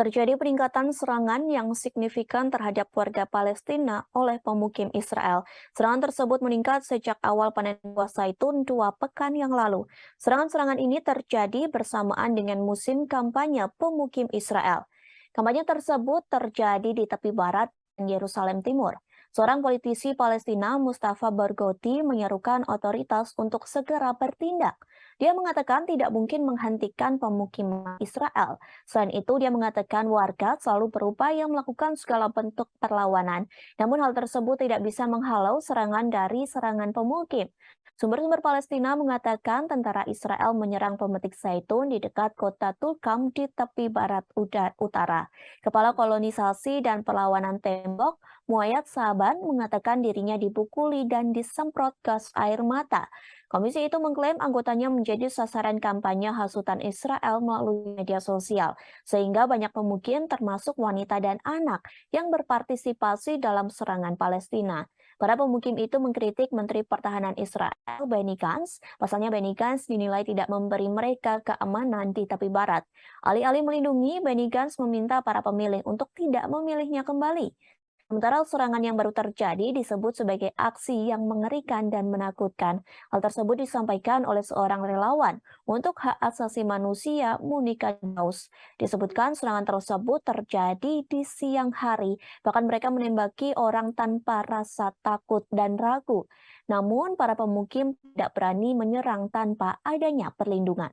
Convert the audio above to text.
Terjadi peningkatan serangan yang signifikan terhadap warga Palestina oleh pemukim Israel. Serangan tersebut meningkat sejak awal panen buah zaitun 2 pekan yang lalu. Serangan-serangan ini terjadi bersamaan dengan musim kampanye pemukim Israel. Kampanye tersebut terjadi di tepi barat dan Yerusalem Timur. Seorang politisi Palestina, Mustafa Barghouti, menyerukan otoritas untuk segera bertindak. Dia mengatakan tidak mungkin menghentikan pemukiman Israel. Selain itu, dia mengatakan warga selalu berupaya melakukan segala bentuk perlawanan, namun hal tersebut tidak bisa menghalau serangan dari serangan pemukim. Sumber-sumber Palestina mengatakan tentara Israel menyerang pemetik zaitun di dekat kota Tulkam di tepi barat utara. Kepala Kolonisasi dan Perlawanan Tembok, Muayyad Saban, mengatakan dirinya dipukuli dan disemprot gas air mata. Komisi itu mengklaim anggotanya menjadi sasaran kampanye hasutan Israel melalui media sosial, sehingga banyak pemukim termasuk wanita dan anak yang berpartisipasi dalam serangan Palestina. Para pemukim itu mengkritik Menteri Pertahanan Israel, Benny Gantz. Pasalnya Benny Gantz dinilai tidak memberi mereka keamanan di tepi barat. Alih-alih melindungi, Benny Gantz meminta para pemilih untuk tidak memilihnya kembali. Sementara serangan yang baru terjadi disebut sebagai aksi yang mengerikan dan menakutkan. Hal tersebut disampaikan oleh seorang relawan untuk hak asasi manusia, Monica Daus. Disebutkan serangan tersebut terjadi di siang hari, bahkan mereka menembaki orang tanpa rasa takut dan ragu. Namun para pemukim tidak berani menyerang tanpa adanya perlindungan.